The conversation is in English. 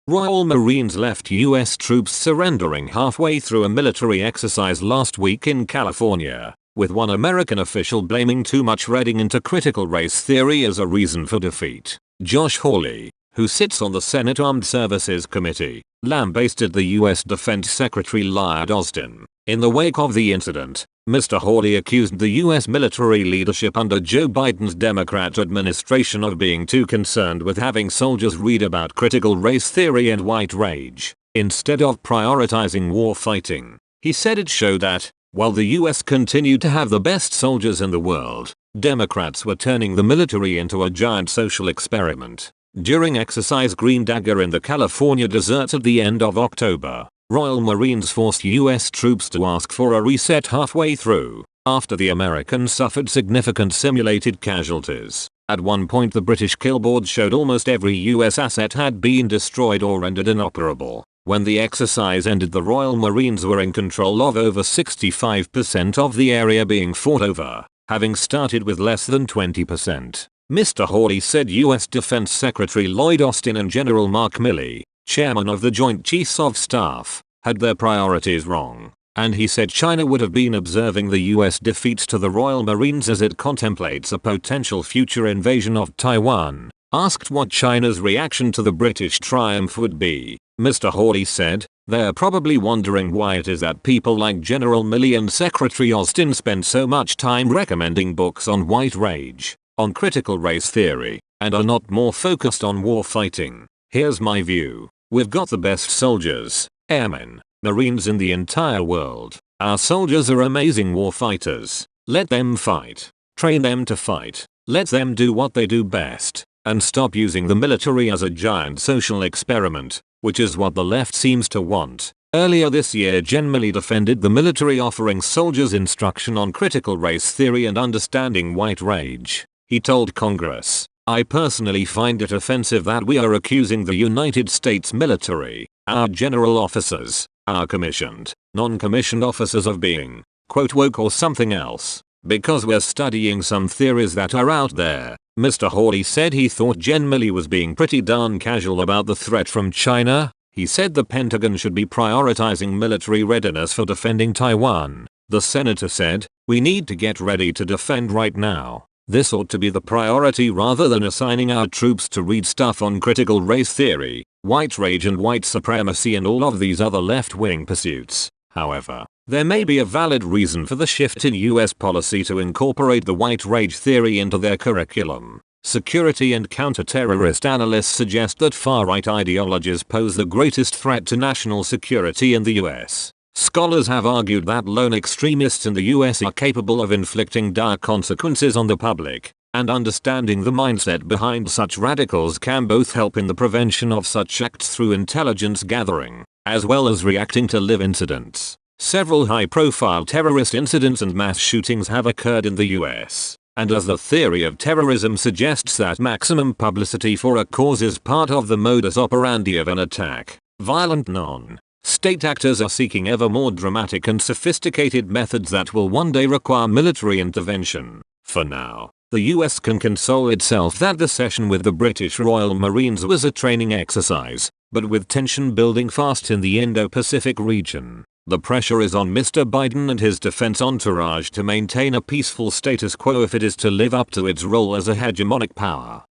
Royal Marines left US troops surrendering halfway through a military exercise last week in California, with one American official blaming too much reading into critical race theory as a reason for defeat. Josh Hawley, who sits on the Senate Armed Services Committee, lambasted the US Defense Secretary Lloyd Austin. In the wake of the incident, Mr. Hawley accused the US military leadership under Joe Biden's Democrat administration of being too concerned with having soldiers read about critical race theory and white rage, instead of prioritizing war fighting. He said it showed that, while the US continued to have the best soldiers in the world, Democrats were turning the military into a giant social experiment. During Exercise Green Dagger in the California desert at the end of October, Royal Marines forced US troops to ask for a reset halfway through, after the Americans suffered significant simulated casualties. At one point the British killboard showed almost every US asset had been destroyed or rendered inoperable. When the exercise ended, the Royal Marines were in control of over 65% of the area being fought over, having started with less than 20%. Mr. Hawley said US Defense Secretary Lloyd Austin and General Mark Milley, chairman of the Joint Chiefs of Staff, had their priorities wrong, and he said China would have been observing the US defeats to the Royal Marines as it contemplates a potential future invasion of Taiwan. Asked what China's reaction to the British triumph would be, Mr. Hawley said, "They're probably wondering why it is that people like General Milley and Secretary Austin spend so much time recommending books on white rage, on critical race theory, and are not more focused on war fighting. Here's my view. We've got the best soldiers, airmen, Marines in the entire world. Our soldiers are amazing war fighters. Let them fight. Train them to fight. Let them do what they do best. And stop using the military as a giant social experiment, which is what the left seems to want." Earlier this year, Gen Milley defended the military offering soldiers instruction on critical race theory and understanding white rage. He told Congress, "I personally find it offensive that we are accusing the United States military, our general officers, our commissioned, non-commissioned officers of being, quote, woke or something else, because we're studying some theories that are out there." Mr. Hawley said he thought Gen Milley was being pretty darn casual about the threat from China. He said the Pentagon should be prioritizing military readiness for defending Taiwan. The senator said, "We need to get ready to defend right now. This ought to be the priority rather than assigning our troops to read stuff on critical race theory, white rage and white supremacy and all of these other left-wing pursuits." However, there may be a valid reason for the shift in US policy to incorporate the white rage theory into their curriculum. Security and counter-terrorist analysts suggest that far-right ideologies pose the greatest threat to national security in the US. Scholars have argued that lone extremists in the US are capable of inflicting dire consequences on the public, and understanding the mindset behind such radicals can both help in the prevention of such acts through intelligence gathering, as well as reacting to live incidents. Several high-profile terrorist incidents and mass shootings have occurred in the US, and as the theory of terrorism suggests that maximum publicity for a cause is part of the modus operandi of an attack, violent non-state actors are seeking ever more dramatic and sophisticated methods that will one day require military intervention. For now, the US can console itself that the session with the British Royal Marines was a training exercise, but with tension building fast in the Indo-Pacific region, the pressure is on Mr. Biden and his defense entourage to maintain a peaceful status quo if it is to live up to its role as a hegemonic power.